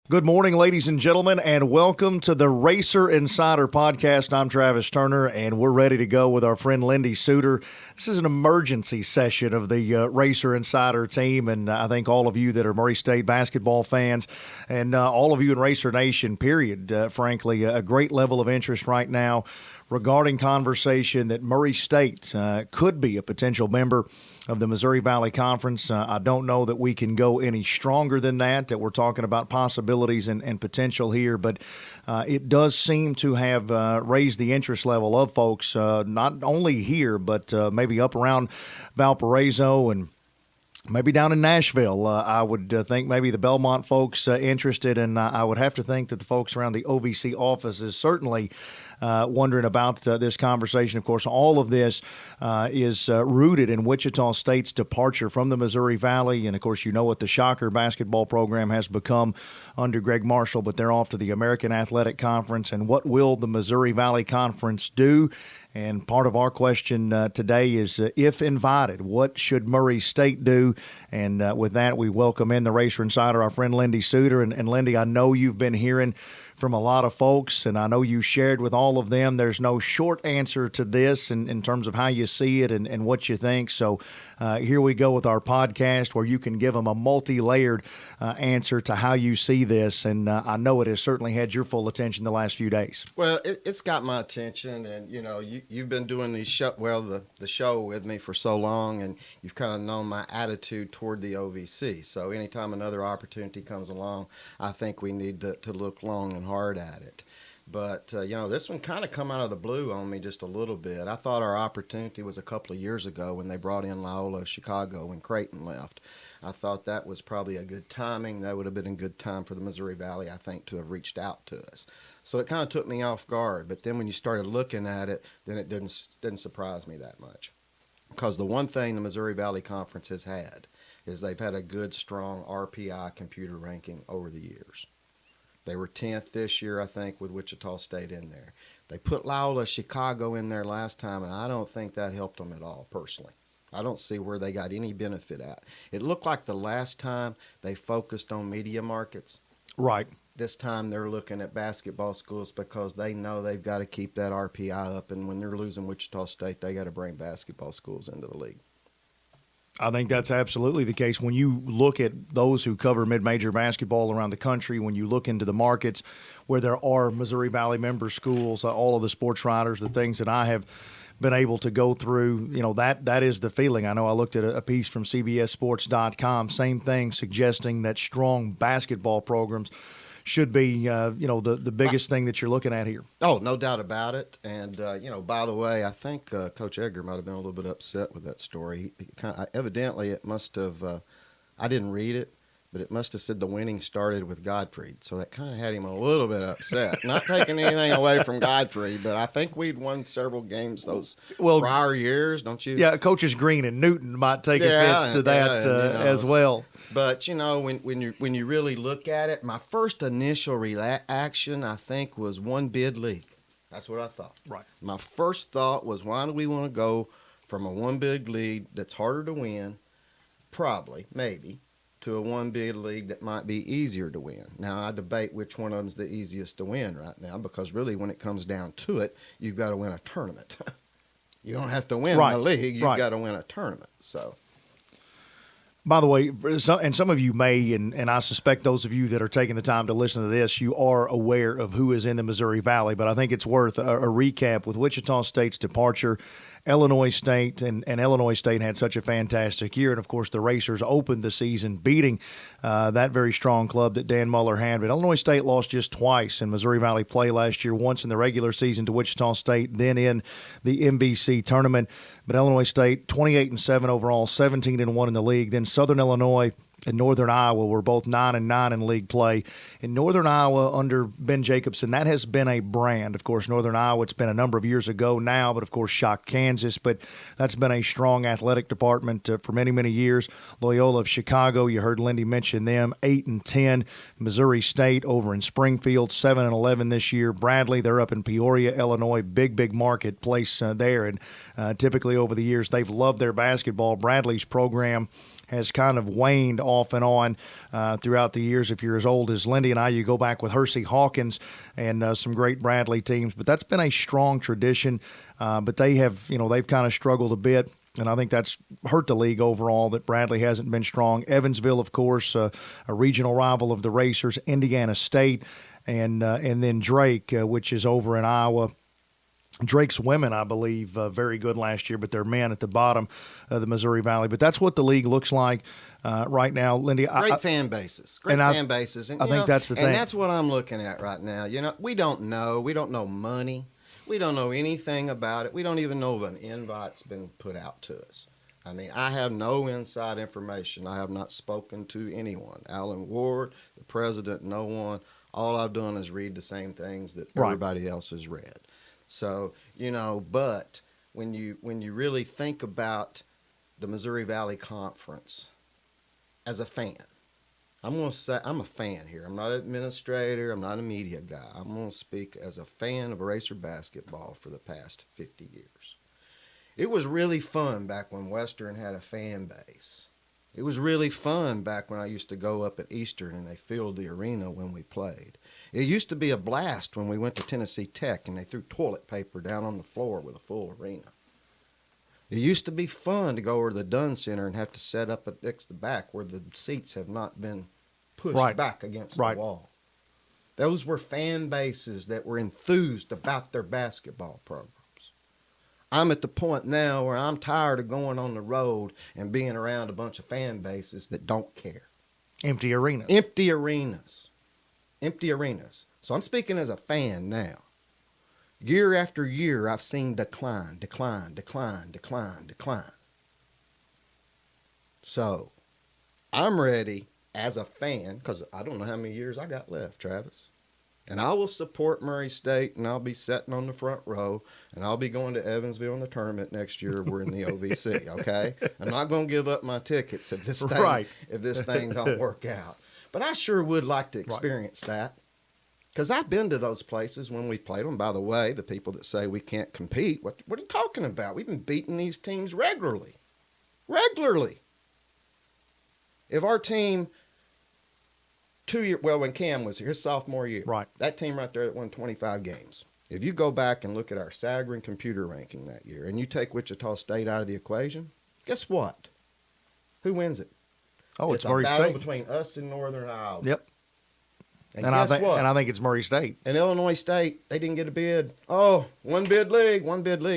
Good morning, ladies and gentlemen, and welcome to the Racer Insider Podcast. I'm Travis Turner, and we're ready to go with our friend Lindy Suter. This is an emergency session of the Racer Insider team, and I think all of you that are Murray State basketball fans and all of you in Racer Nation, period, frankly, a great level of interest right now regarding conversation that Murray State could be a potential member of the Missouri Valley Conference. I don't know that we can go any stronger than that we're talking about possibilities and potential here, but it does seem to have raised the interest level of folks, not only here, but maybe up around Valparaiso and maybe down in Nashville. I would think maybe the Belmont folks interested, and I would have to think that the folks around the OVC office is certainly wondering about this conversation. Of course, all of this is rooted in Wichita State's departure from the Missouri Valley. And, of course, you know what the Shocker basketball program has become under Greg Marshall, but they're off to the American Athletic Conference. And what will the Missouri Valley Conference do? And part of our question today is, if invited, what should Murray State do? And with that, we welcome in the Racer Insider, our friend Lindy Suter. And Lindy, I know you've been hearing from a lot of folks, and I know you shared with all of them. There's no short answer to this in terms of how you see it and what you think. So here we go with our podcast where you can give them a multi-layered answer to how you see this. And I know it has certainly had your full attention the last few days. Well, it's got my attention, and you know, you've been doing these the show with me for so long, and you've kind of known my attitude toward the OVC. So anytime another opportunity comes along, I think we need to look long and hard at it. But, this one kind of come out of the blue on me just a little bit. I thought our opportunity was a couple of years ago when they brought in Loyola Chicago when Creighton left. I thought that was probably a good timing. That would have been a good time for the Missouri Valley, I think, to have reached out to us. So it kind of took me off guard. But then when you started looking at it, then it didn't surprise me that much. Because the one thing the Missouri Valley Conference has had is they've had a good, strong RPI computer ranking over the years. They were 10th this year, I think, with Wichita State in there. They put Loyola Chicago in there last time, and I don't think that helped them at all, personally. I don't see where they got any benefit at. It looked like the last time they focused on media markets. Right. This time they're looking at basketball schools because they know they've got to keep that RPI up, and when they're losing Wichita State, they got to bring basketball schools into the league. I think that's absolutely the case. When you look at those who cover mid-major basketball around the country, when you look into the markets where there are Missouri Valley member schools, all of the sports writers, the things that I have been able to go through, that is the feeling. I know I looked at a piece from CBSSports.com, same thing, suggesting that strong basketball programs should be, the biggest thing that you're looking at here. Oh, no doubt about it. And, by the way, I think Coach Edgar might have been a little bit upset with that story. Evidently, it must have, I didn't read it, but it must have said the winning started with Gottfried. So that kind of had him a little bit upset. Not taking anything away from Gottfried, but I think we'd won several games those prior years, don't you? Yeah, Coaches Green and Newton might take offense to that as well. But, when you really look at it, my first initial reaction, I think, was one bid league. That's what I thought. Right. My first thought was, why do we want to go from a one bid league that's harder to win, probably, maybe, to a one bid league that might be easier to win. Now, I debate which one of them is the easiest to win right now, because really when it comes down to it, you've got to win a tournament. You don't have to win the league, you've got to win a tournament. So, by the way, and some of you may, and I suspect those of you that are taking the time to listen to this, you are aware of who is in the Missouri Valley, but I think it's worth a recap with Wichita State's departure. Illinois State, and Illinois State had such a fantastic year. And, of course, the Racers opened the season beating that very strong club that Dan Muller had. But Illinois State lost just twice in Missouri Valley play last year, once in the regular season to Wichita State, then in the MVC tournament. But Illinois State, 28-7 overall, 17-1 in the league. Then Southern Illinois and Northern Iowa were both 9-9 in league play. In Northern Iowa, under Ben Jacobson, that has been a brand. Of course, Northern Iowa, it's been a number of years ago now, but of course shocked Kansas. But that's been a strong athletic department for many, many years. Loyola of Chicago, you heard Lindy mention them, 8-10. Missouri State over in Springfield, 7-11 this year. Bradley, they're up in Peoria, Illinois, big marketplace there. And typically over the years, they've loved their basketball. Bradley's program has kind of waned off and on throughout the years. If you're as old as Lindy and I, you go back with Hersey Hawkins and some great Bradley teams. But that's been a strong tradition. But they have, they've kind of struggled a bit. And I think that's hurt the league overall that Bradley hasn't been strong. Evansville, of course, a regional rival of the Racers, Indiana State, and then Drake, which is over in Iowa. Drake's women, I believe, very good last year, but their men at the bottom of the Missouri Valley. But that's what the league looks like right now, Lindy. Great fan bases. Great fan bases. And, I think that's the thing. And that's what I'm looking at right now. We don't know. We don't know money. We don't know anything about it. We don't even know if an invite's been put out to us. I mean, I have no inside information. I have not spoken to anyone. Alan Ward, the president, no one. All I've done is read the same things that everybody else has read. So, but when you really think about the Missouri Valley Conference as a fan, I'm going to say I'm a fan here. I'm not an administrator. I'm not a media guy. I'm going to speak as a fan of Racer basketball for the past 50 years. It was really fun back when Western had a fan base. It was really fun back when I used to go up at Eastern and they filled the arena when we played. It used to be a blast when we went to Tennessee Tech and they threw toilet paper down on the floor with a full arena. It used to be fun to go over to the Dunn Center and have to set up next to the back where the seats have not been pushed back against the wall. Those were fan bases that were enthused about their basketball programs. I'm at the point now where I'm tired of going on the road and being around a bunch of fan bases that don't care. Empty arenas. Empty arenas. Empty arenas. So I'm speaking as a fan now. Year after year, I've seen decline. So I'm ready as a fan, because I don't know how many years I got left, Travis. And I will support Murray State, and I'll be sitting on the front row, and I'll be going to Evansville in the tournament next year. We're in the OVC, okay? I'm not going to give up my tickets if this thing don't work out. But I sure would like to experience that, because I've been to those places when we played them. By the way, the people that say we can't compete, what are you talking about? We've been beating these teams regularly. Regularly. If our team... when Cam was here, his sophomore year, that team right there that won 25 games. If you go back and look at our Sagarin computer ranking that year, and you take Wichita State out of the equation, guess what? Who wins it? Oh, it's Murray State. It's a battle between us and Northern Iowa. Yep. And guess what? And I think it's Murray State. And Illinois State, they didn't get a bid. Oh, one bid league.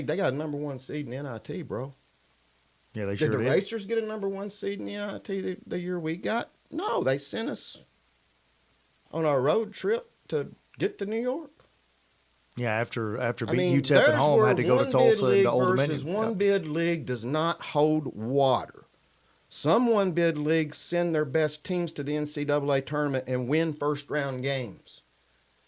They got a number one seed in NIT, bro. Yeah, they sure did. Did the Racers get a number one seed in the NIT the year we got? No, they sent us on our road trip to get to New York. Yeah, after beating UTEP at home, had to go to Tulsa and to Old Dominion. One bid league does not hold water. Some one bid leagues send their best teams to the NCAA tournament and win first round games.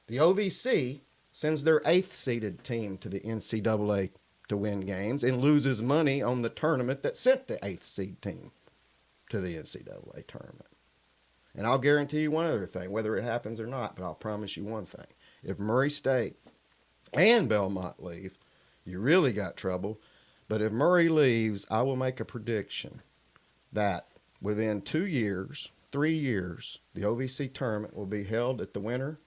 The OVC sends their 8th seeded team to the NCAA to win games and loses money on the tournament that sent the 8th seed team to the NCAA tournament. And I'll guarantee you one other thing, whether it happens or not, but I'll promise you one thing. If Murray State and Belmont leave, you really got trouble. But if Murray leaves, I will make a prediction that within 2 years, 3 years, the OVC tournament will be held at the winter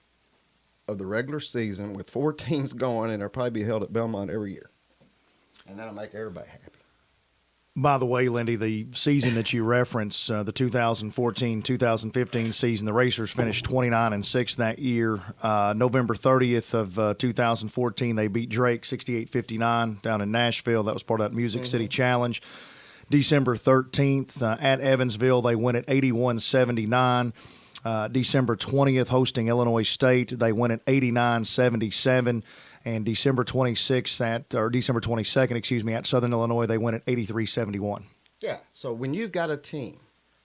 of the regular season with 4 teams going, and it'll probably be held at Belmont every year. And that'll make everybody happy. By the way, Lindy, the season that you reference, the 2014-2015 season, the Racers finished 29-6 that year. November 30th of 2014, they beat Drake 68-59 down in Nashville. That was part of that Music City Challenge. December 13th at Evansville, they win at 81-79. December 20th, hosting Illinois State, they win at 89-77. And December 22nd, at Southern Illinois, they win at 83-71. Yeah. So when you've got a team,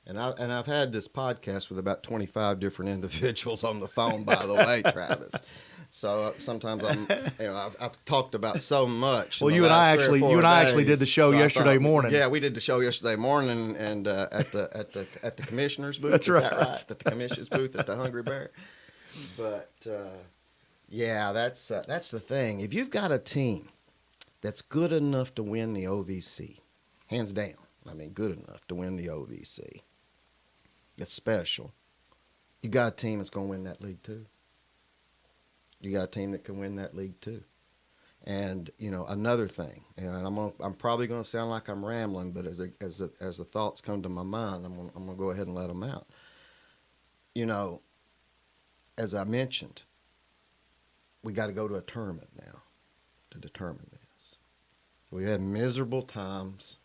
and I've had this podcast with about 25 different individuals on the phone, by the way, Travis. So sometimes I've talked about so much. Well, you and I actually did the show yesterday morning. Yeah, we did the show yesterday morning, and at the commissioner's booth. That's right. Is that right? At the commissioner's booth at the Hungry Bear. But. Yeah, that's the thing. If you've got a team that's good enough to win the OVC, hands down, I mean, good enough to win the OVC. It's special. You got a team that's going to win that league too. You got a team that can win that league too. And another thing, and I'm probably going to sound like I'm rambling, but as the thoughts come to my mind, I'm going to go ahead and let them out. As I mentioned, we got to go to a tournament now to determine this. We had miserable times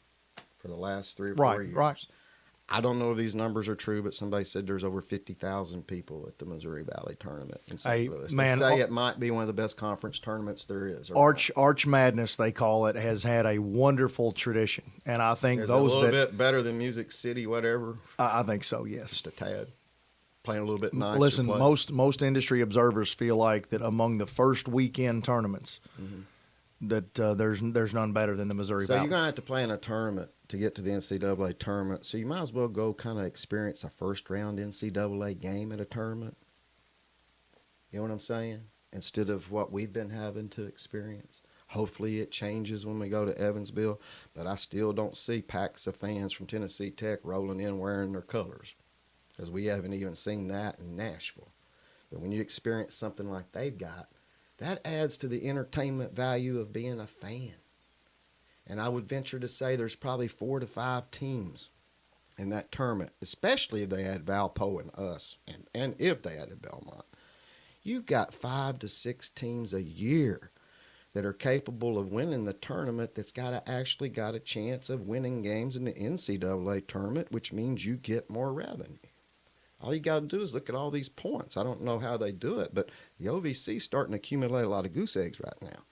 for the last 3 or 4 years. Right. I don't know if these numbers are true, but somebody said there's over 50,000 people at the Missouri Valley Tournament in St. Louis. Man, they say it might be one of the best conference tournaments there is. Arch Madness, they call it, has had a wonderful tradition, and I think is those it a little bit better than Music City, whatever. I think so. Yes, just a tad. Playing a little bit nicer. Listen, play. most industry observers feel like that among the first weekend tournaments, that there's none better than the Missouri Valley. So you're gonna have to play in a tournament to get to the NCAA tournament. So you might as well go kind of experience a first round NCAA game at a tournament. You know what I'm saying? Instead of what we've been having to experience. Hopefully it changes when we go to Evansville, but I still don't see packs of fans from Tennessee Tech rolling in wearing their colors, because we haven't even seen that in Nashville. But when you experience something like they've got, that adds to the entertainment value of being a fan. And I would venture to say there's probably 4 to 5 teams in that tournament, especially if they had Valpo and us, and if they had Belmont. You've got 5 to 6 teams a year that are capable of winning the tournament that's got a chance of winning games in the NCAA tournament, which means you get more revenue. All you got to do is look at all these points. I don't know how they do it, but the OVC is starting to accumulate a lot of goose eggs right now.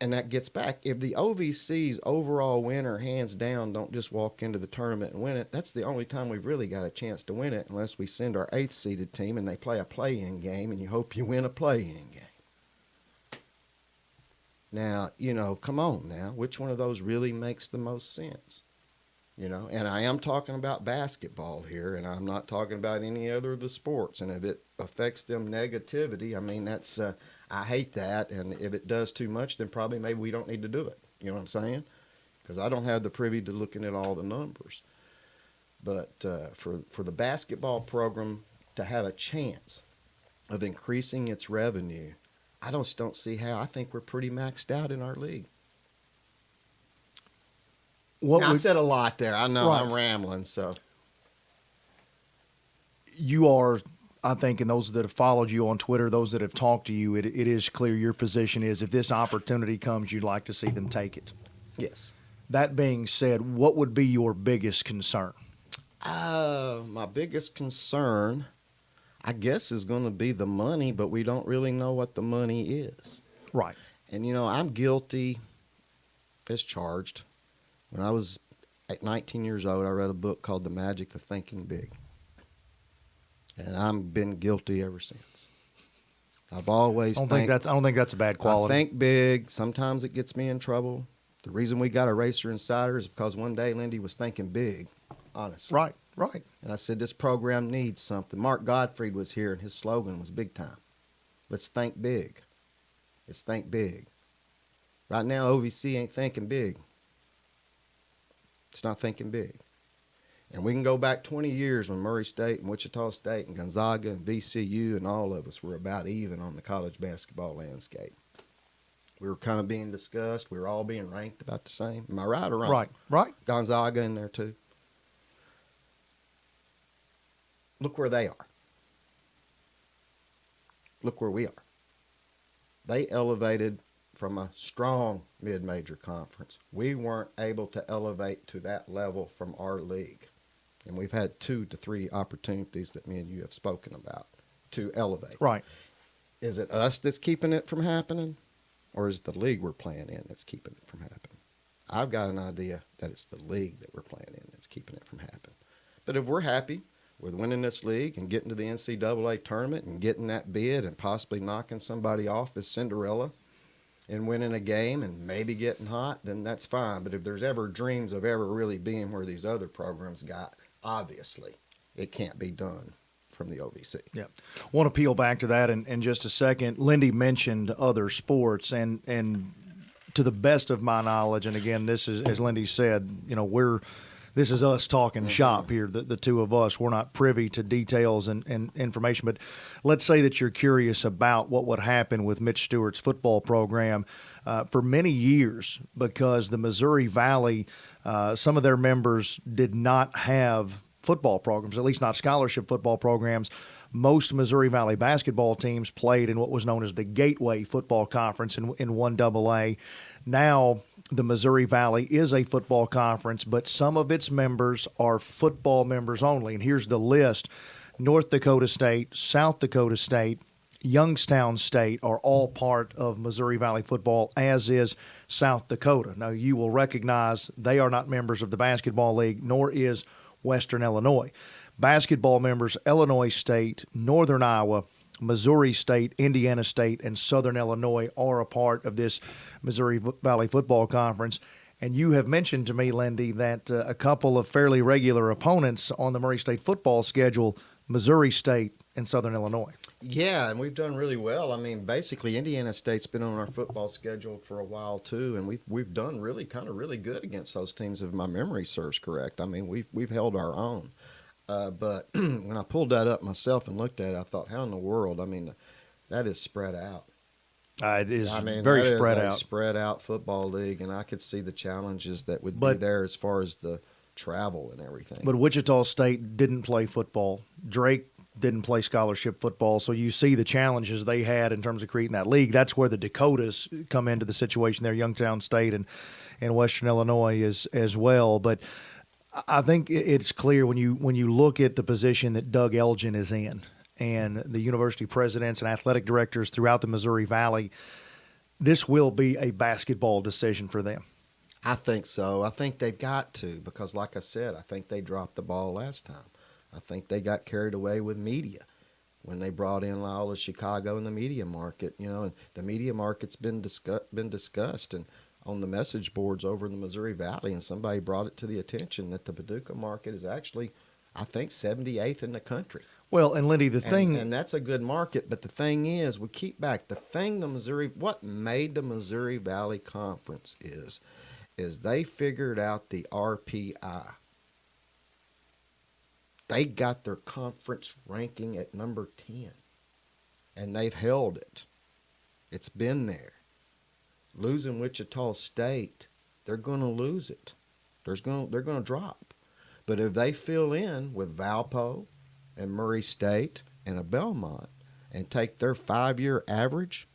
And that gets back. If the OVC's overall winner, hands down, don't just walk into the tournament and win it, that's the only time we've really got a chance to win it, unless we send our 8th seeded team and they play a play-in game, and you hope you win a play-in game. Now, come on now. Which one of those really makes the most sense? And I am talking about basketball here, and I'm not talking about any other of the sports. And if it affects them negativity, I mean, that's, I hate that. And if it does too much, then probably maybe we don't need to do it. You know what I'm saying? Because I don't have the privy to looking at all the numbers. But for the basketball program to have a chance of increasing its revenue, I just don't see how. I think we're pretty maxed out in our league. I said a lot there. I know. Right. I'm rambling. So you are, I think, and those that have followed you on Twitter, those that have talked to you, it is clear your position is if this opportunity comes, you'd like to see them take it. Yes. That being said, what would be your biggest concern? My biggest concern, I guess, is going to be the money, but we don't really know what the money is. Right. And, I'm guilty as charged. When I was 19 years old, I read a book called The Magic of Thinking Big. And I've been guilty ever since. I've always I don't think that's a bad quality. I think big. Sometimes it gets me in trouble. The reason we got a Racer Insider is because one day Lindy was thinking big, honestly. Right. And I said, this program needs something. Mark Gottfried was here, and his slogan was big time. Let's think big. Let's think big. Right now, OVC ain't thinking big. It's not thinking big. And we can go back 20 years when Murray State and Wichita State and Gonzaga and VCU and all of us were about even on the college basketball landscape. We were kind of being discussed. We were all being ranked about the same. Am I right or wrong? Right. Gonzaga in there too. Look where they are. Look where we are. They elevated from a strong mid-major conference. We weren't able to elevate to that level from our league. And we've had 2 to 3 opportunities that me and you have spoken about to elevate. Right. Is it us that's keeping it from happening? Or is it the league we're playing in that's keeping it from happening? I've got an idea that it's the league that we're playing in that's keeping it from happening. But if we're happy with winning this league and getting to the NCAA tournament and getting that bid and possibly knocking somebody off as Cinderella and winning a game and maybe getting hot, then that's fine. But if there's ever dreams of ever really being where these other programs got, obviously it can't be done from the OVC. Yeah. I want to peel back to that in just a second. Lindy mentioned other sports, and to the best of my knowledge, and again, this is, as Lindy said, this is us talking shop here, the two of us. We're not privy to details and information, but let's say that you're curious about what would happen with Mitch Stewart's football program. For many years, because the Missouri Valley, some of their members did not have football programs, at least not scholarship football programs. Most Missouri Valley basketball teams played in what was known as the Gateway Football Conference in 1AA. Now, the Missouri Valley is a football conference, but some of its members are football members only. And here's the list. North Dakota State, South Dakota State, Youngstown State are all part of Missouri Valley football, as is South Dakota. Now, you will recognize they are not members of the basketball league, nor is Western Illinois. Basketball members, Illinois State, Northern Iowa, Missouri State, Indiana State, and Southern Illinois are a part of this Missouri Valley Football Conference. And you have mentioned to me, Lindy, that a couple of fairly regular opponents on the Murray State football schedule, Missouri State and Southern Illinois. Yeah, and we've done really well. I mean, basically, Indiana State's been on our football schedule for a while too, and we've done really good against those teams, if my memory serves correct. I mean, we've held our own. But when I pulled that up myself and looked at it, I thought, how in the world? I mean, that is spread out. It is very very spread out. Spread out football league, and I could see the challenges that would be there as far as the travel and everything. But Wichita State didn't play football. Drake didn't play scholarship football. So you see the challenges they had in terms of creating that league. That's where the Dakotas come into the situation there, Youngstown State and Western Illinois as well. But I think it's clear when you look at the position that Doug Elgin is in and the university presidents and athletic directors throughout the Missouri Valley, this will be a basketball decision for them. I think so. I think they've got to because, like I said, I think they dropped the ball last time. I think they got carried away with media when they brought in Loyola Chicago in the media market. And the media market's been discussed and on the message boards over in the Missouri Valley, and somebody brought it to the attention that the Paducah market is actually, I think, 78th in the country. Well, and Lindy, and that's a good market, but the thing is, what made the Missouri Valley Conference is they figured out the RPI. They got their conference ranking at number 10, and they've held it. It's been there. Losing Wichita State, they're going to lose it. They're going to drop. But if they fill in with Valpo and Murray State and a Belmont and take their 5-year average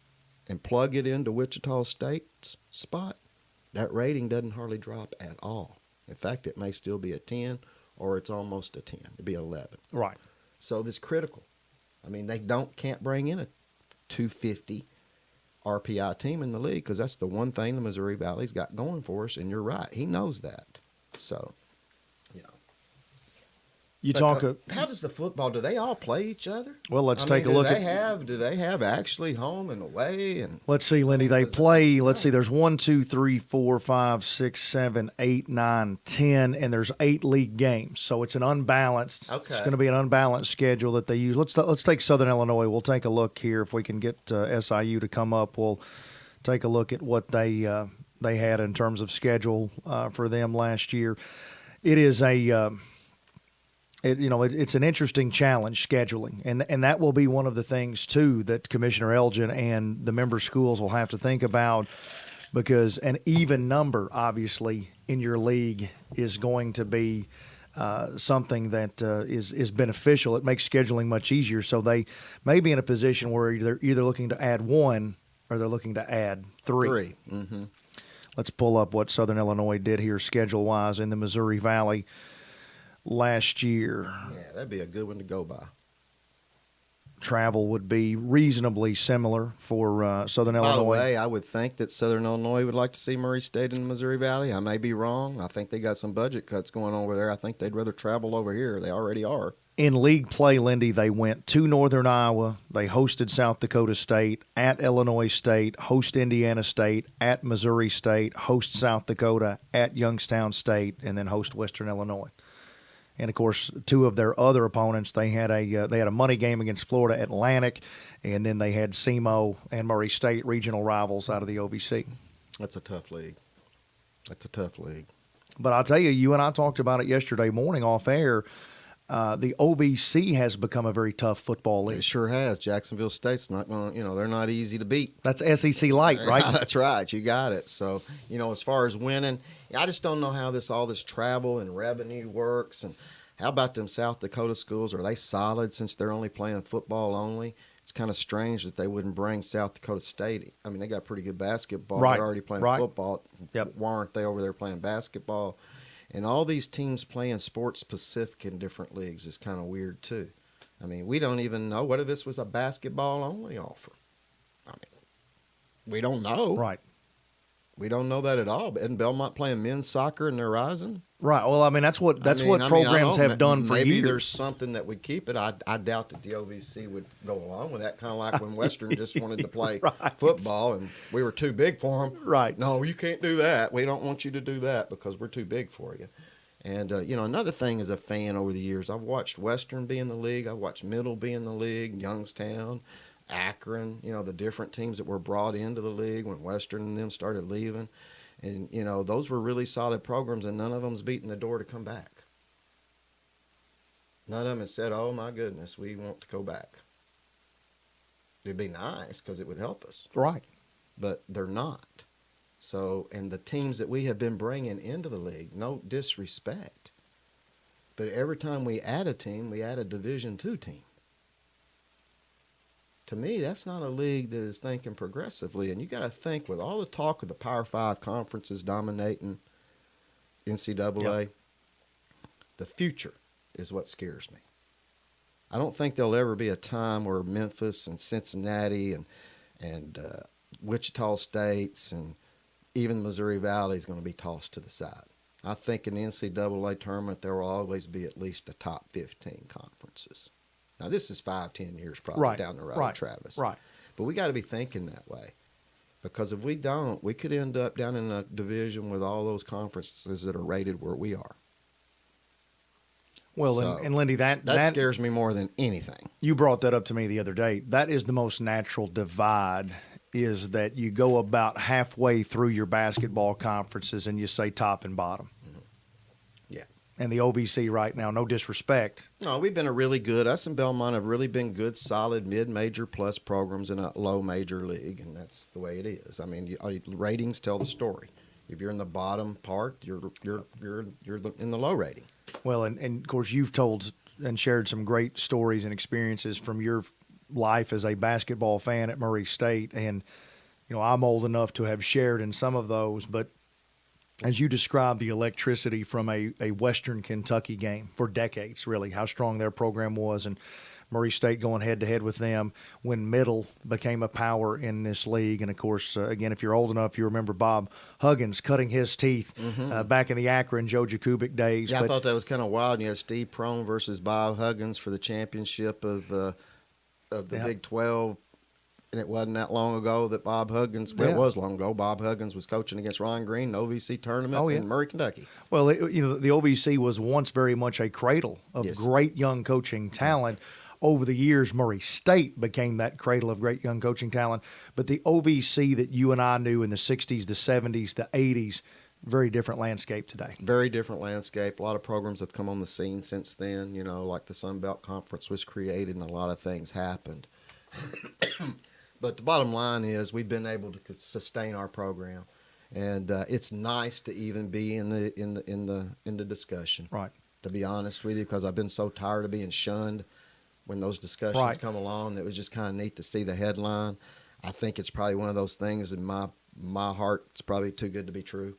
and plug it into Wichita State's spot, that rating doesn't hardly drop at all. In fact, it may still be a 10 or it's almost a 10. It'd be 11. Right. So this critical. I mean, they can't bring in a 250 RPI team in the league because that's the one thing the Missouri Valley's got going for us, and you're right. He knows that. So, how does the football? Do they all play each other? Well, let's take a look at. Do they have actually home and away? And let's see, Lindy. They play. Let's see. There's 1, 2, 3, 4, 5, 6, 7, 8, 9, 10, and there's 8 league games. So it's an unbalanced. Okay. It's going to be an unbalanced schedule that they use. Let's take Southern Illinois. We'll take a look here if we can get SIU to come up. We'll take a look at what they had in terms of schedule for them last year. It is a it's an interesting challenge scheduling, and that will be one of the things too that Commissioner Elgin and the member schools will have to think about, because an even number obviously in your league is going to be something that is beneficial. It makes scheduling much easier. So they may be in a position where they're either looking to add 1 or they're looking to add 3. Mm-hmm. Let's pull up what Southern Illinois did here schedule-wise in the Missouri Valley last year. Yeah, that'd be a good one to go by. Travel would be reasonably similar for Southern Illinois. By the way, I would think that Southern Illinois would like to see Murray State in the Missouri Valley. I may be wrong. I think they got some budget cuts going on over there. I think they'd rather travel over here. They already are. In league play, Lindy, they went to Northern Iowa. They hosted South Dakota State, at Illinois State, host Indiana State, at Missouri State, host South Dakota, at Youngstown State, and then host Western Illinois. And of course, 2 of their other opponents, they had a money game against Florida Atlantic, and then they had SEMO and Murray State, regional rivals out of the OVC. That's a tough league. That's a tough league. But I'll tell you, you and I talked about it yesterday morning off air. The OVC has become a very tough football It league. sure has. Jacksonville State's not going to, they're not easy to beat. That's SEC light, right? That's right. You got it. So, as far as winning, I just don't know how all this travel and revenue works. And how about them South Dakota schools? Are they solid since they're only playing football only? It's kind of strange that they wouldn't bring South Dakota State. I mean, they got pretty good basketball. Right. They're already playing Right. football. Yep. Why aren't they over there playing basketball? And all these teams playing sports specific in different leagues is kind of weird too. I mean, we don't even know whether this was a basketball only offer. I mean, we don't know. Right. We don't know that at all. Isn't Belmont playing men's soccer in their Rising? Right. Well, I mean, that's what I mean, programs I don't know. have done for Maybe years. there's something that would keep it. I doubt that the OVC would go along with that. Kind of like when Western just wanted to play Right. football and we were too big for them. Right. No, you can't do that. We don't want you to do that because we're too big for you. And, another thing as a fan over the years, I've watched Western be in the league. I've watched Middle be in the league, Youngstown, Akron, the different teams that were brought into the league when Western and them started leaving. And, those were really solid programs, and none of them's beating the door to come back. None of them has said, oh, my goodness, we want to go back. It'd be nice because it would help us. Right. But they're not. So, and the teams that we have been bringing into the league, no disrespect, but every time we add a team, we add a Division II team. To me, that's not a league that is thinking progressively. And you got to think, with all the talk of the Power 5 conferences dominating NCAA, the future is what scares me. I don't think there'll ever be a time where Memphis and Cincinnati and Wichita States and even Missouri Valley is going to be tossed to the side. I think in the NCAA tournament, there will always be at least the top 15 conferences. Now, this is 5-10 years probably down the road, Travis. Right. But we got to be thinking that way. Because if we don't, we could end up down in a division with all those conferences that are rated where we are. Well, So, and Lindy, that scares me more than anything. you brought that up to me the other day. That is the most natural divide, is that you go about halfway through your basketball conferences and you say top and bottom. Yeah. And the OVC right now, no disrespect. No, we've been us and Belmont have really been good, solid mid-major plus programs in a low major league, and that's the way it is. I mean, ratings tell the story. If you're in the bottom part, you're in the low rating. Well, and of course, you've told and shared some great stories and experiences from your life as a basketball fan at Murray State. And, I'm old enough to have shared in some of those. But as you described the electricity from a Western Kentucky game for decades, really, how strong their program was, and Murray State going head-to-head with them when Middle became a power in this league. And, of course, again, if you're old enough, you remember Bob Huggins cutting his teeth back in the Akron Joe Jakubic days. Yeah, I thought that was kind of wild. You had Steve Prohm versus Bob Huggins for the championship of the Big 12. And it wasn't that long ago that Bob Huggins, it was long ago, Bob Huggins was coaching against Ron Green in the OVC tournament in Murray, Kentucky. Well, the OVC was once very much a cradle of great young coaching talent. Over the years, Murray State became that cradle of great young coaching talent. But the OVC that you and I knew in the 60s, the 70s, the 80s, very different landscape today. Very different landscape. A lot of programs have come on the scene since then, like the Sun Belt Conference was created and a lot of things happened. But the bottom line is we've been able to sustain our program. And it's nice to even be in the discussion. Right. To be honest with you, because I've been so tired of being shunned. When those discussions come along, it was just kind of neat to see the headline. I think it's probably one of those things in my heart, it's probably too good to be true.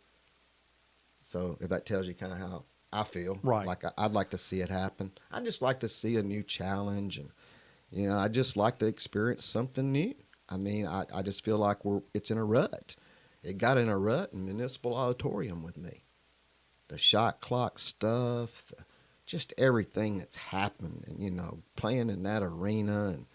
So if that tells you kind of how I feel, like I'd like to see it happen. I'd just like to see a new challenge, and I just like to experience something new. I mean, I just feel like it's in a rut. It got in a rut in Municipal Auditorium with me. The shot clock stuff, just everything that's happened, and playing in that arena, and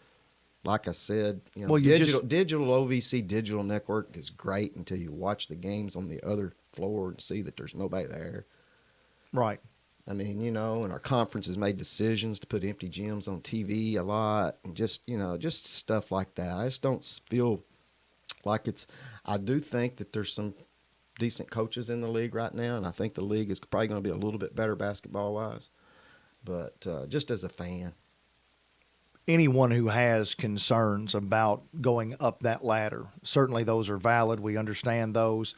like I said, digital OVC digital network is great until you watch the games on the other floor and see that there's nobody there. Right. I mean, and our conference has made decisions to put empty gyms on TV a lot, and just stuff like that. I just don't feel like it's. I do think that there's some decent coaches in the league right now, and I think the league is probably going to be a little bit better basketball wise. But just as a fan, Anyone who has concerns about going up that ladder, certainly those are valid. We understand those.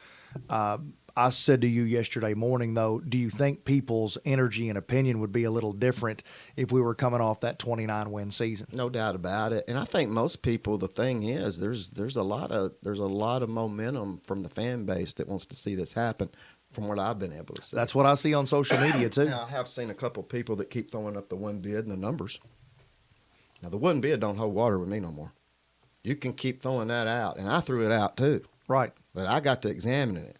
I said to you yesterday morning, though, do you think people's energy and opinion would be a little different if we were coming off that 29-win season? no doubt about it. And I think most people, the thing is, there's a lot of momentum from the fan base that wants to see this happen. From what I've been able to see, That's what I see on social media, too. Now, I have seen a couple of people that keep throwing up the one bid and the numbers. Now, the one bid don't hold water with me no more. You can keep throwing that out, and I threw it out too. Right. But I got to examining it,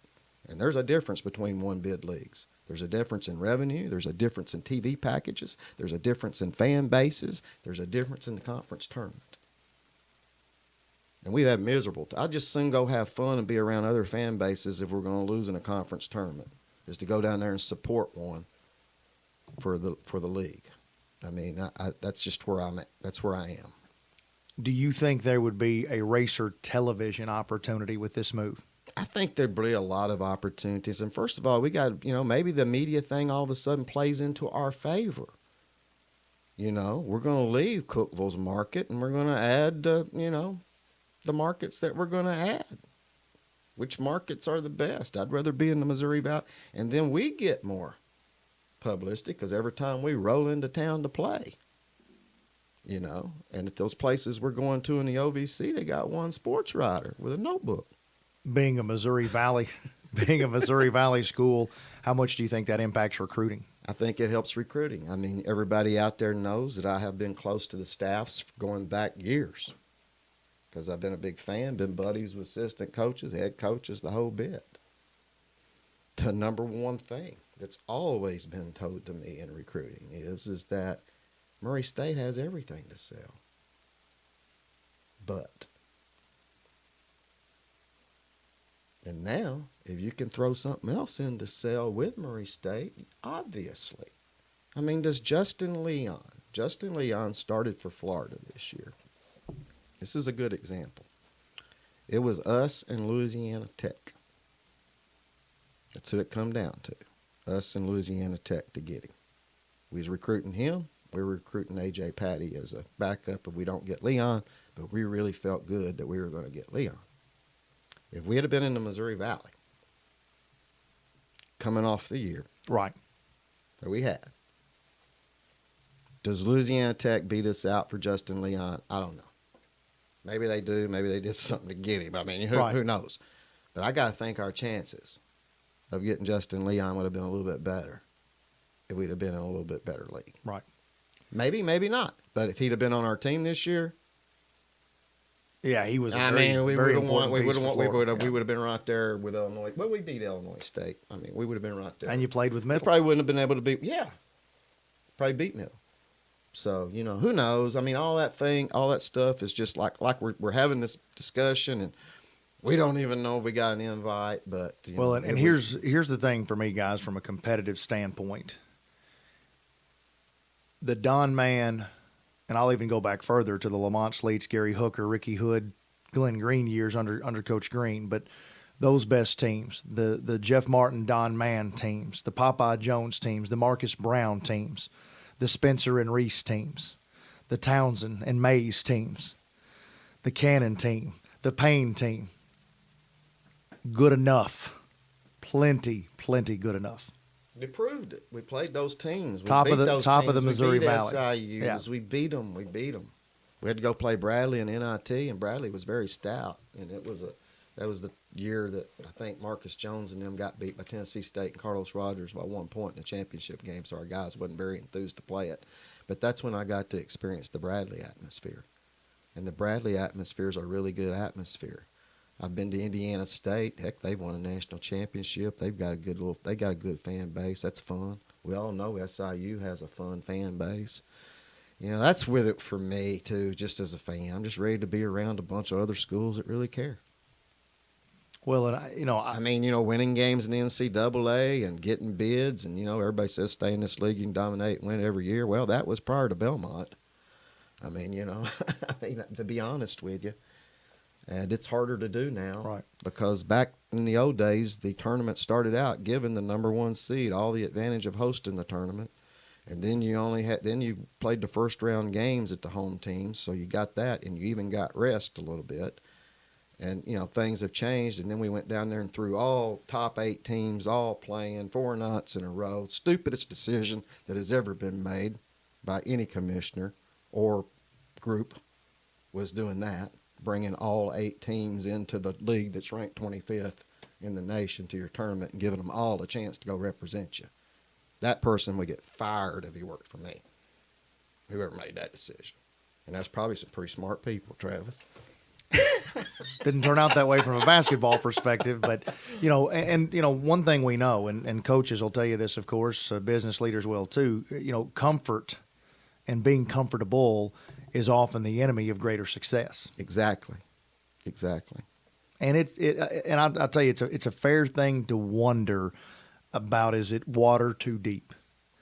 and there's a difference between one bid leagues. There's a difference in revenue. There's a difference in TV packages. There's a difference in fan bases. There's a difference in the conference tournament. And we have miserable. I'd just soon go have fun and be around other fan bases if we're going to lose in a conference tournament, is to go down there and support one for the league. I mean, that's just where I'm at. That's where I am. Do you think there would be a racer television opportunity with this move? I think there'd be a lot of opportunities. And first of all, we got, maybe the media thing all of a sudden plays into our favor. We're going to leave Cookeville's market and we're going to add, the markets that we're going to add. Which markets are the best? I'd rather be in the Missouri Valley. And then we get more publicity because every time we roll into town to play, and at those places we're going to in the OVC, they got one sports writer with a notebook. Being a Missouri Valley school, how much do you think that impacts recruiting? I think it helps recruiting. I mean, everybody out there knows that I have been close to the staffs going back years because I've been a big fan, been buddies with assistant coaches, head coaches, the whole bit. The number one thing that's always been told to me in recruiting is that Murray State has everything to sell. But, and now, if you can throw something else in to sell with Murray State, obviously. I mean, does Justin Leon started for Florida this year. This is a good example. It was us and Louisiana Tech. That's who it come down to. Us and Louisiana Tech to get him. We was recruiting him. We were recruiting A.J. Patty as a backup if we don't get Leon, but we really felt good that we were going to get Leon. If we had been in the Missouri Valley coming off the year Right. that we had, does Louisiana Tech beat us out for Justin Leon? I don't know. Maybe they do. Maybe they did something to get him. I mean, who knows? But I got to think our chances of getting Justin Leon would have been a little bit better if we'd have been in a little bit better league. Right. Maybe, maybe not. But if he'd have been on our team this year, Yeah, he was. we would have won. We would have. have been right there with Illinois. Well, we beat Illinois State. I mean, we would have been right there. And you played with They Middle. probably wouldn't have been able to beat. Yeah, probably beat Middle. So who knows? I mean, all that stuff is just like we're having this discussion, and we don't even know if we got an invite. But And here's the thing for me, guys, from a competitive standpoint. The Don Man, and I'll even go back further to the Lamont Sleets, Gary Hooker, Ricky Hood, Glenn Green years under Coach Green, but those best teams, the Jeff Martin, Don Man teams, the Popeye Jones teams, the Marcus Brown teams, the Spencer and Reese teams, the Townsend and Mays teams, the Cannon team, the Payne team. Good enough. Plenty good enough. We proved it. We played those teams. We Top beat of the those top teams. of the Missouri we beat Valley. SIUs. Yeah. We beat them. We had to go play Bradley in NIT, and Bradley was very stout. And that was the year that I think Marcus Jones and them got beat by Tennessee State and Carlos Rogers by 1 point in the championship game. So our guys wasn't very enthused to play it. But that's when I got to experience the Bradley atmosphere. And the Bradley atmosphere is a really good atmosphere. I've been to Indiana State. Heck, they've won a national championship. They got a good fan base. That's fun. We all know SIU has a fun fan base. That's with it for me too, just as a fan. I'm just ready to be around a bunch of other schools that really care. Well, and winning games in the NCAA and getting bids, and everybody says stay in this league, you can dominate and win every year. Well, that was prior to Belmont. To be honest with you. And it's harder to do now. Right. Because back in the old days, the tournament started out giving the number one seed all the advantage of hosting the tournament. And then you played the first round games at the home teams, so you got that, and you even got rest a little bit. And, things have changed, and then we went down there and threw all top 8 teams all playing 4 nights in a row. Stupidest decision that has ever been made by any commissioner or group was doing that, bringing all 8 teams into the league that's ranked 25th in the nation to your tournament and giving them all a chance to go represent you. That person would get fired if he worked for me, whoever made that decision. And that's probably some pretty smart people, Travis. Didn't turn out that way from a basketball perspective, but one thing we know, and coaches will tell you this, of course, business leaders will too. Comfort and being comfortable is often the enemy of greater success. Exactly. And I'll tell you, it's a fair thing to wonder about, is it water too deep?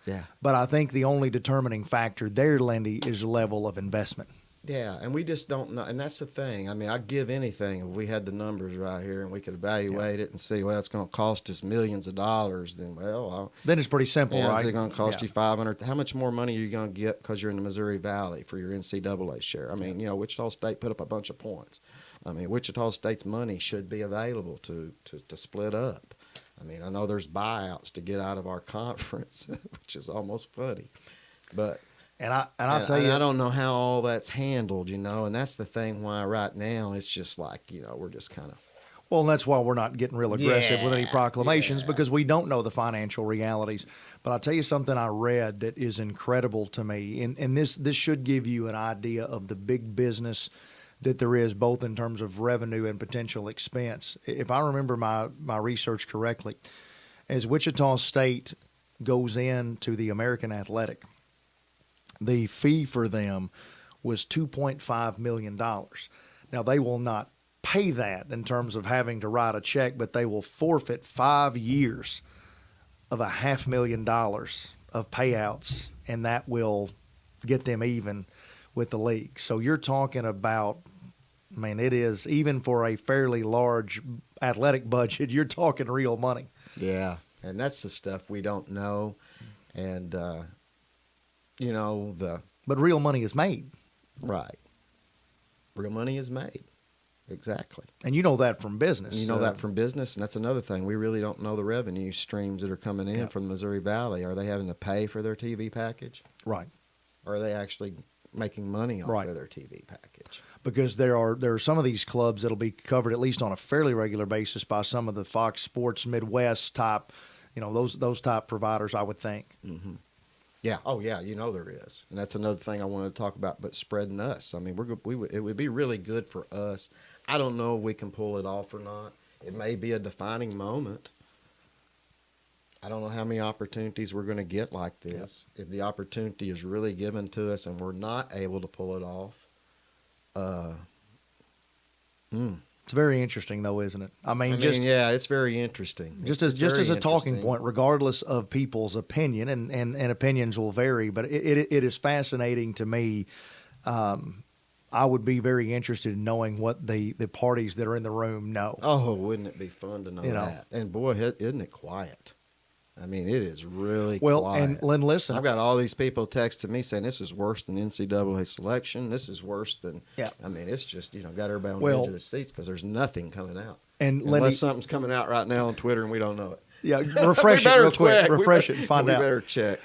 Yeah. But I think the only determining factor there, Lindy, is level of investment. Yeah, and we just don't know. And that's the thing. I mean, I'd give anything if we had the numbers right here and we could evaluate it and see, well, it's going to cost us millions of dollars. Then, then it's pretty simple, right? Is it going to cost you $500? How much more money are you going to get because you're in the Missouri Valley for your NCAA share? I mean, Wichita State put up a bunch of points. I mean, Wichita State's money should be available to split up. I mean, I know there's buyouts to get out of our conference, which is almost funny, but. I'll tell you, I don't know how all that's handled, and that's the thing why right now it's just like, we're just kind of. Well, and that's why we're not getting real aggressive with any proclamations, because we don't know the financial realities. But I'll tell you something I read that is incredible to me, and this should give you an idea of the big business that there is, both in terms of revenue and potential expense. If I remember my research correctly, as Wichita State goes into the American Athletic, the fee for them was $2.5 million. Now, they will not pay that in terms of having to write a check, but they will forfeit 5 years of $500,000 of payouts, and that will get them even with the league. So you're talking about, it is, even for a fairly large athletic budget, you're talking real money. Yeah, and that's the stuff we don't know. And, But real money is made. Right. Real money is made. Exactly. And you know that from business. That from business, and that's another thing. We really don't know the revenue streams that are coming in from the Missouri Valley. Are they having to pay for their TV package? Right. Or are they actually making money off of their TV package? Because there are some of these clubs that'll be covered at least on a fairly regular basis by some of the Fox Sports Midwest type, those type providers, I would think. Mm-hmm. Yeah. Oh, yeah. There is, and that's another thing I wanted to talk about. But spreading us. I mean, it would be really good for us. I don't know if we can pull it off or not. It may be a defining moment. I don't know how many opportunities we're going to get like this. Yep. If the opportunity is really given to us and we're not able to pull it off, It's very interesting, though, isn't it? Yeah, it's very interesting. Just as a talking point, regardless of people's opinion, and opinions will vary, but it is fascinating to me. I would be very interested in knowing what the parties that are in the room know. Oh, wouldn't it be fun to know that? And boy, isn't it quiet? I mean, it is really quiet. And Lynn, listen, I've got all these people texting me saying this is worse than NCAA selection. This is worse than. Yeah. I mean, it's just got everybody on the edge of the seats because there's nothing coming out. And unless something's coming out right now on Twitter and we don't know it. Yeah, refresh it real quick. Refresh it and find out. We better check.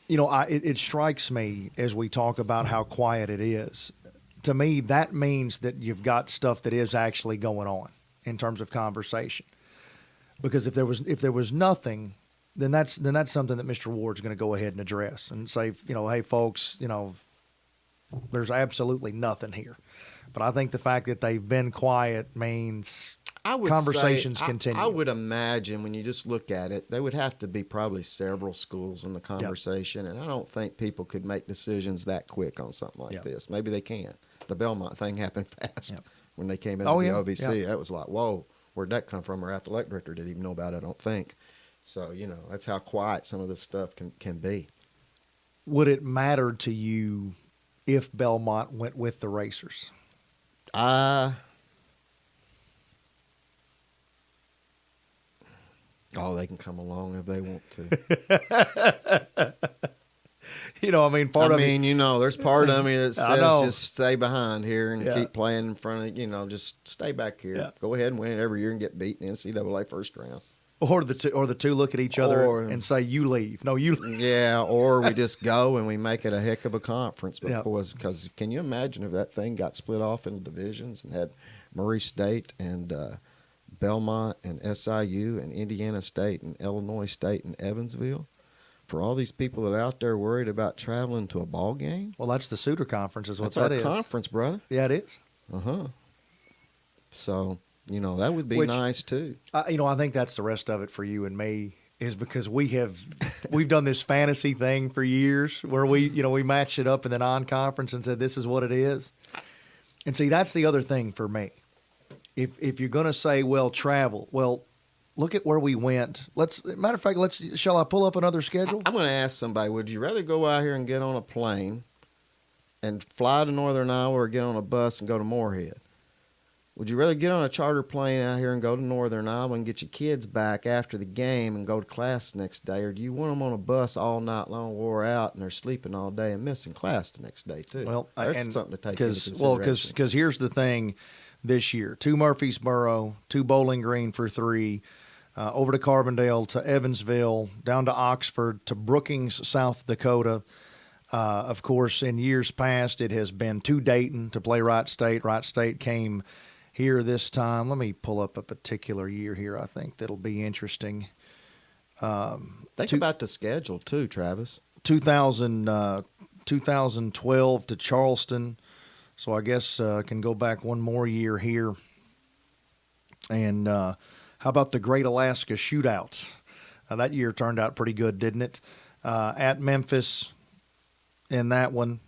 It strikes me as we talk about how quiet it is. To me, that means that you've got stuff that is actually going on in terms of conversation. Because if there was nothing, then that's something that Mr. Ward's going to go ahead and address and say, hey folks, there's absolutely nothing here. But I think the fact that they've been quiet means conversations continue. I would imagine when you just look at it, there would have to be probably several schools in the conversation, and I don't think people could make decisions that quick on something like this. Maybe they can. The Belmont thing happened fast when they came into the OVC. That was like, whoa. Where'd that come from? Our athletic director didn't even know about it, I don't think. So, that's how quiet some of this stuff can be. Would it matter to you if Belmont went with the Racers? Oh, they can come along if they want to. I mean, part of it. There's part of me that says know. just stay behind here and Yeah. keep playing in front of, just stay back here. Yeah. Go ahead and win it every year and get beat in the NCAA first round. Or the two look at each other Or- and say, "You leave." No, you leave. Yeah, or we just go and we make it a heck of a conference. Yeah. Because can you imagine if that thing got split off into divisions and had Murray State and Belmont and SIU and Indiana State and Illinois State and Evansville? For all these people that are out there worried about traveling to a ball game, Well, that's the Suitor Conference, is what that's our that is. conference, brother. Yeah, it is. So that would be Which- nice too. I think that's the rest of it for you and me, is because we've done this fantasy thing for years where we matched it up in the non-conference and said this is what it is. And see, that's the other thing for me. If you're going to say, well, travel, well, look at where we went. Matter of fact, shall I pull up another schedule? I'm going to ask somebody: would you rather go out here and get on a plane and fly to Northern Iowa, or get on a bus and go to Moorhead? Would you rather get on a charter plane out here and go to Northern Iowa and get your kids back after the game and go to class the next day, or do you want them on a bus all night long, wore out, and they're sleeping all day and missing class the next day too? Well, that's something to take into consideration. Because here's the thing, this year: 2 Murfreesboro, 2 Bowling Green for 3, over to Carbondale, to Evansville, down to Oxford, to Brookings, South Dakota. Of course, in years past, it has been to Dayton to play Wright State. Wright State came here this time. Let me pull up a particular year here. I think that'll be interesting. Think about the schedule too, Travis. 2012 to Charleston. So I guess can go back one more year here. And how about the Great Alaska Shootouts? That year turned out pretty good, didn't it? At Memphis in that one.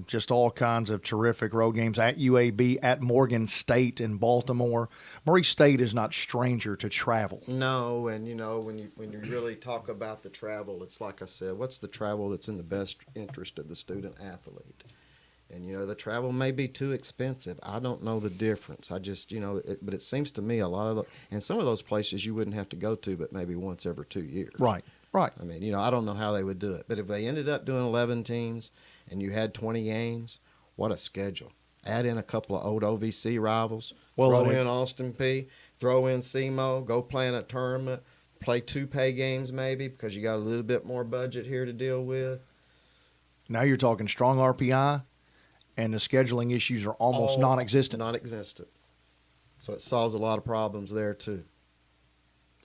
Just all kinds of terrific road games at UAB, at Morgan State in Baltimore. Murray State is not stranger to travel. No, and when you really talk about the travel, it's like I said, what's the travel that's in the best interest of the student athlete? And the travel may be too expensive. I don't know the difference. I just but it seems to me a lot of and some of those places you wouldn't have to go to, but maybe once every 2 years. Right. I mean, I don't know how they would do it, but if they ended up doing 11 teams and you had 20 games, what a schedule. Add in a couple of old OVC rivals, throw in Austin P, throw in SEMO, go play in a tournament, play 2 pay games maybe because you got a little bit more budget here to deal with. Now you're talking strong RPI, and the scheduling issues are almost non-existent. Non-existent. So it solves a lot of problems there too.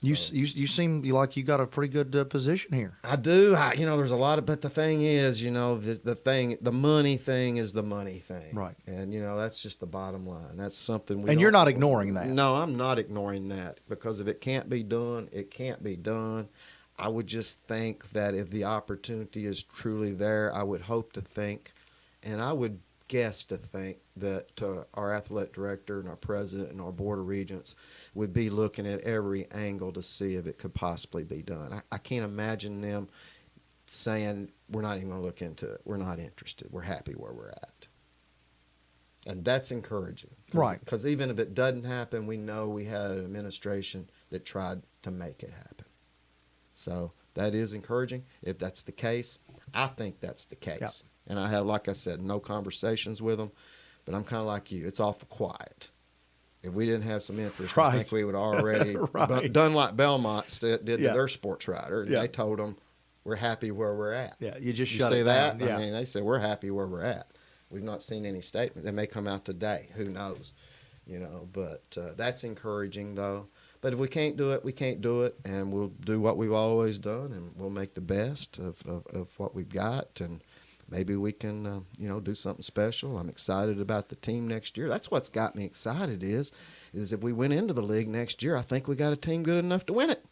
You seem like you got a pretty good position here. I do. There's a lot of, but the thing is, the money thing is the money thing. Right. And, that's just the bottom line. That's something And you're not ignoring that. No, I'm not ignoring that because if it can't be done, it can't be done. I would just think that if the opportunity is truly there, I would hope to think, and I would guess to think that our athletic director and our president and our board of regents would be looking at every angle to see if it could possibly be done. I can't imagine them saying, we're not even going to look into it. We're not interested. We're happy where we're at. And that's encouraging. Right. Because even if it doesn't happen, we know we had an administration that tried to make it happen. So that is encouraging. If that's the case, I think that's the case. Yeah. And I have, like I said, no conversations with them, but I'm kind of like you. It's awful quiet. If we didn't have some interest, Right. I think we would already Right. done like Belmont did to Yeah. their sports writer. And Yeah. they told them, we're happy where we're at. Yeah, you just You shut see it that? down. Yeah. I mean, they said, we're happy where we're at. We've not seen any statement. They may come out today. Who knows? But that's encouraging, though. But if we can't do it, we can't do it, and we'll do what we've always done, and we'll make the best of what we've got, and maybe we can, do something special. I'm excited about the team next year. That's what's got me excited is if we went into the league next year, I think we got a team good enough to win it.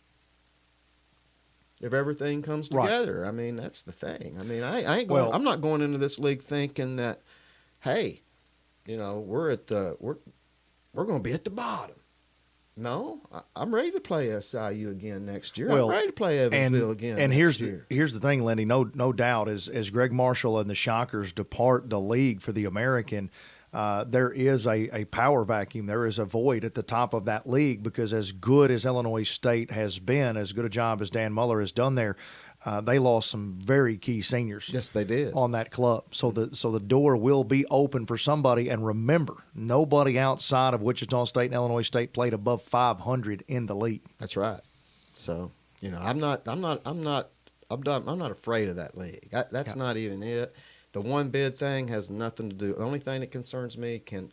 If everything comes Right. together, I mean, that's the thing. I mean, I ain't going. I'm not going into this league thinking that, hey, we're going to be at the bottom. No, I'm ready to play SIU again next year. I'm ready to play Evansville again. And next here's year. the thing, Lindy. No doubt, as Greg Marshall and the Shockers depart the league for the American, there is a power vacuum. There is a void at the top of that league because as good as Illinois State has been, as good a job as Dan Muller has done there, they lost some very key seniors. Yes, they did. On that club. So the door will be open for somebody. And remember, nobody outside of Wichita State and Illinois State played above 500 in the league. That's right. So, I'm not afraid of that league. That's not even it. The one bid thing has nothing to do. The only thing that concerns me, can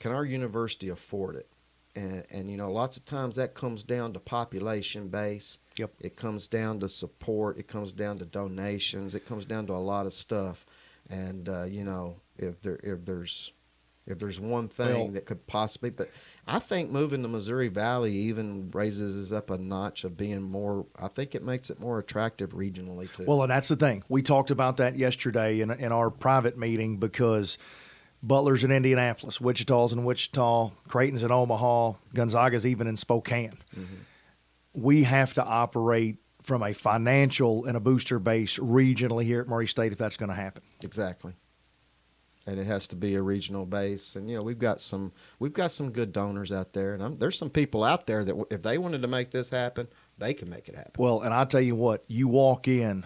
our university afford it? And lots of times that comes down to population base. Yep. It comes down to support. It comes down to donations. It comes down to a lot of stuff. And if there's one thing that could possibly, but I think moving to Missouri Valley even raises us up a notch of being more. I think it makes it more attractive regionally too. Well, and that's the thing. We talked about that yesterday in our private meeting because Butler's in Indianapolis, Wichita's in Wichita, Creighton's in Omaha, Gonzaga's even in Spokane. Mm-hmm. We have to operate from a financial and a booster base regionally here at Murray State if that's going to happen. Exactly. And it has to be a regional base, and we've got some good donors out there, and there's some people out there that if they wanted to make this happen, they can make it happen. Well, and I tell you what, you walk in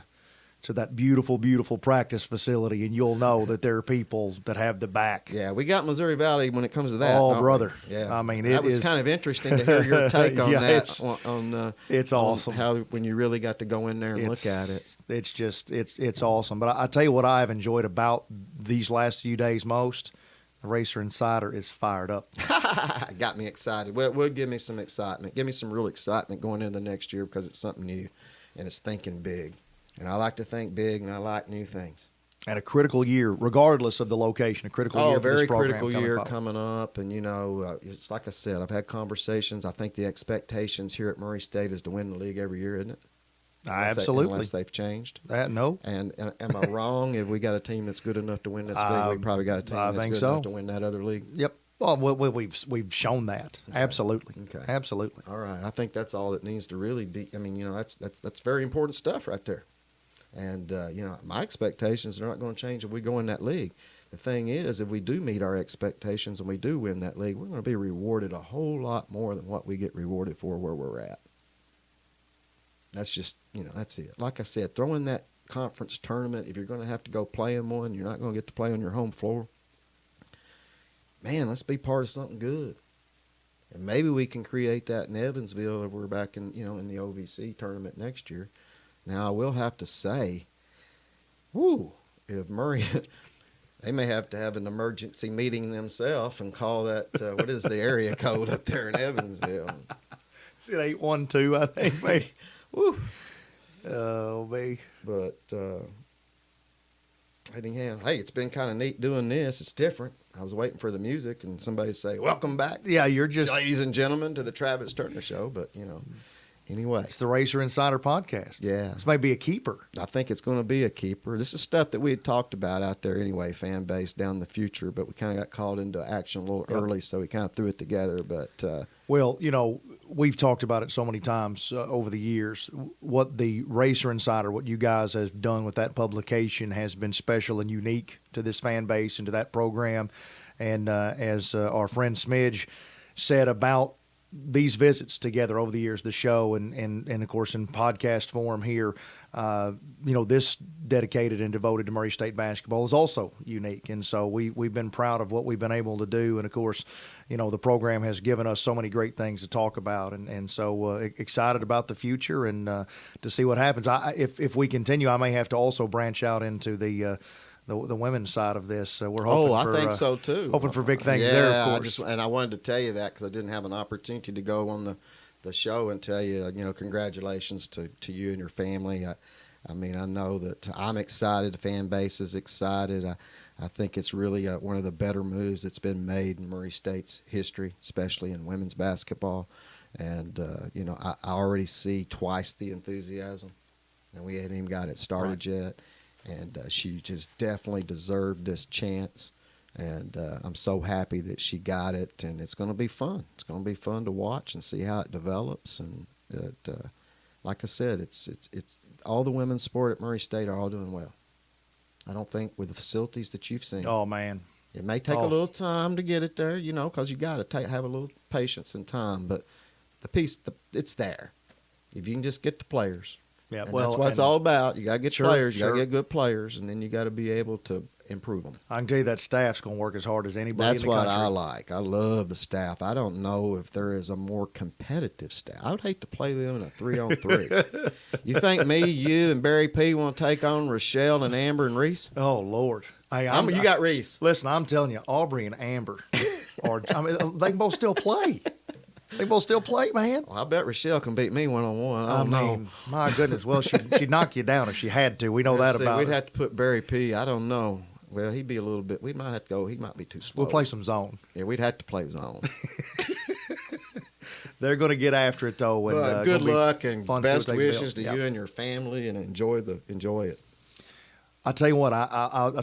to that beautiful, beautiful practice facility, and you'll know that there are people that have the back. Yeah, we got Missouri Valley when it comes to that. Oh, brother! We? Yeah, I mean, that was kind of interesting to hear your take on that. It's awesome how when you really got to go in there and look at it. It's just it's awesome. But I tell you what, I've enjoyed about these last few days most. The Racer Insider is fired up. Got me excited. Well, give me some excitement. Give me some real excitement going into the next year because it's something new, and it's thinking big. And I like to think big, and I like new things. And a critical year, regardless of the location, a critical year for very this program critical year coming up. And, it's like I said, I've had conversations. I think the expectations here at Murray State is to win the league every year, isn't it? Absolutely. Unless they've changed. No. And am I wrong? If we got a team that's good enough to win this league, we probably got a team that's good enough to win that other league. Yep. Well, we've shown that. Okay. Absolutely. Okay. Absolutely. All right. I think that's all that needs to really be. I mean, that's very important stuff right there. And, my expectations are not going to change if we go in that league. The thing is, if we do meet our expectations and we do win that league, we're going to be rewarded a whole lot more than what we get rewarded for where we're at. That's just, that's it. Like I said, throw in that conference tournament. If you're going to have to go play in one, you're not going to get to play on your home floor. Man, let's be part of something good. And maybe we can create that in Evansville if we're back in, in the OVC tournament next year. Now, I will have to say, if Murray, they may have to have an emergency meeting themselves and call that, what is the area code up there in Evansville? Is it 812, I think, maybe? Woo. Oh, me. But, anyhow, hey, it's been kind of neat doing this. It's different. I was waiting for the music and somebody to say, welcome back. Yeah, you're just... Ladies and gentlemen, to the Travis Turner Show, but, Anyway. It's the Racer Insider Podcast. Yeah. This may be a keeper. I think it's going to be a keeper. This is stuff that we had talked about out there anyway, fan base down the future, but we kind of got called into action a little early, so we kind of threw it together. But well, we've talked about it so many times over the years. What the Racer Insider, what you guys have done with that publication has been special and unique to this fan base and to that program. And as our friend Smidge said about these visits together over the years, the show and of course in podcast form here, this dedicated and devoted to Murray State basketball is also unique. And so we've been proud of what we've been able to do. And of course, the program has given us so many great things to talk about. And so excited about the future and to see what happens. If we continue, I may have to also branch out into the women's side of this. We're hoping I think so too. Hoping for big things there, of course. I wanted to tell you that because I didn't have an opportunity to go on the show and tell you, congratulations to you and your family. I mean, I know that I'm excited. The fan base is excited. I think it's really one of the better moves that's been made in Murray State's history, especially in women's basketball. And, I already see twice the enthusiasm, and we hadn't even got it started yet. And she just definitely deserved this chance. And I'm so happy that she got it. And it's going to be fun. It's going to be fun to watch and see how it develops. And like I said, it's all the women's sport at Murray State are all doing well. I don't think with the facilities that you've seen. Oh, man. It may take a little time to get it there, because you got to have a little patience and time. But it's there. If you can just get the players. Yeah, And well, that's what it's all about. You got to get players. You got sure. to get good players, and then you got to be able to improve them. I can tell you that staff's going to work as hard as anybody That's in the what country. I like. I love the staff. I don't know if there is a more competitive staff. I would hate to play them in a 3-on-3. You think me, you, and Barry P want to take on Rochelle and Amber and Reese? Oh, Lord. Hey, You got Reese. Listen, I'm telling you, Aubrey and Amber, they can both still play. They both still play, man. Well, I bet Rochelle can beat me one-on-one. I don't know. My goodness. Well, she'd knock you down if she had to. We know that See, about we'd her. have to put Barry P. I don't know. Well, he'd be a little bit. We might have to go. He might be too slow. We'll play some zone. Yeah, we'd have to play zone. They're going to get after it, though. And, But good gonna be luck and fun to see best what they build. wishes to Yeah. you and your family, and enjoy it. I tell you what,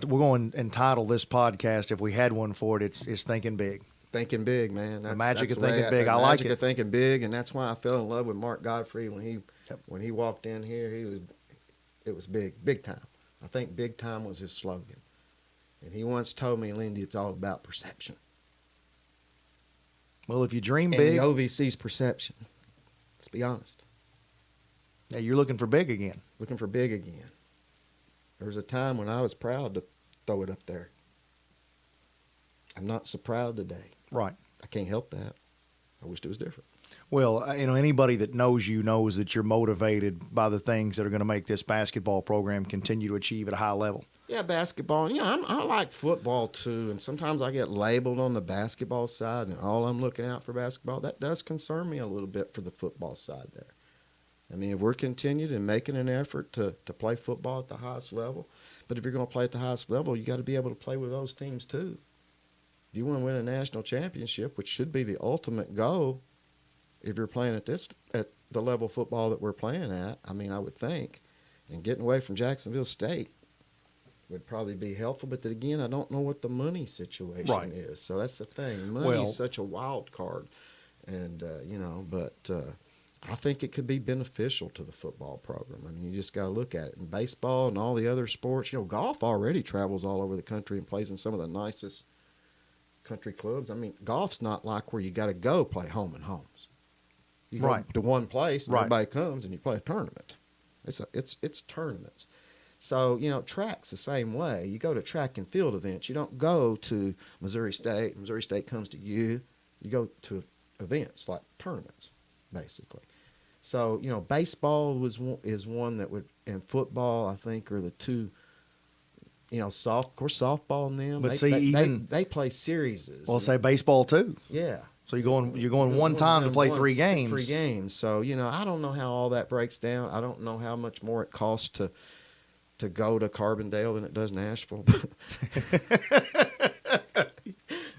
we're going to entitle this podcast, if we had one for it, it's Thinking Big. Thinking big, man. That's, magic that's of the way thinking big. the I like magic it. of thinking big, and that's why I fell in love with Mark Godfrey when he walked in here. It was big time. I think big time was his slogan. And he once told me, Lindy, it's all about perception. Well, if you dream And big, the OVC's perception. Let's be honest. yeah, you're looking for big again. Looking for big again. There was a time when I was proud to throw it up there. I'm not so proud today. Right. I can't help that. I wished it was different. Well, anybody that knows you knows that you're motivated by the things that are going to make this basketball program continue to achieve at a high level. Yeah, basketball. I like football too, and sometimes I get labeled on the basketball side, and all I'm looking out for basketball. That does concern me a little bit for the football side there. I mean, if we're continued and making an effort to play football at the highest level, but if you're going to play at the highest level, you got to be able to play with those teams too. If you want to win a national championship, which should be the ultimate goal, if you're playing at the level of football that we're playing at, I mean, I would think, and getting away from Jacksonville State would probably be helpful. But then again, I don't know what the money situation is. So that's the thing. Money is such a wild card, and I think it could be beneficial to the football program. I mean, you just got to look at it. In baseball and all the other sports, golf already travels all over the country and plays in some of the nicest country clubs. I mean, golf's not like where you got to go play home and homes. You go to one place, and everybody comes, and you play a tournament. It's tournaments. So, track's the same way. You go to track and field events. You don't go to Missouri State. Missouri State comes to you. You go to events like tournaments, basically. So, baseball is one that would, and football, I think, are the two. Of course, softball and them. But they play series. Well, say baseball too. Yeah. So you're going one time to play 3 games. 3 games. So, I don't know how all that breaks down. I don't know how much more it costs to go to Carbondale than it does Nashville.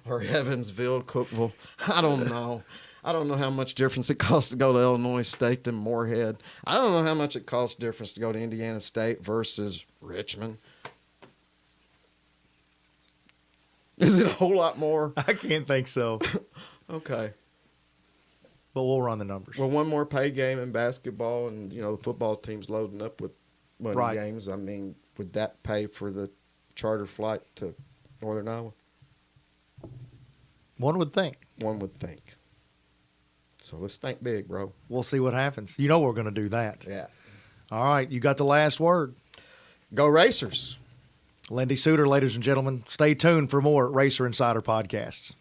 Or Evansville, Cookeville. I don't know. I don't know how much difference it costs to go to Illinois State than Moorhead. I don't know how much it costs difference to go to Indiana State versus Richmond. Is it a whole lot more? I can't think so. Okay. But we'll run the numbers. Well, one more pay game in basketball, and, the football team's loading up with money games. I mean, would that pay for the charter flight to Northern Iowa? One would think. One would think. So let's think big, bro. We'll see what happens. You know we're going to do that. Yeah. All right. You got the last word. Go Racers. Lindy Suter, ladies and gentlemen. Stay tuned for more Racer Insider podcasts.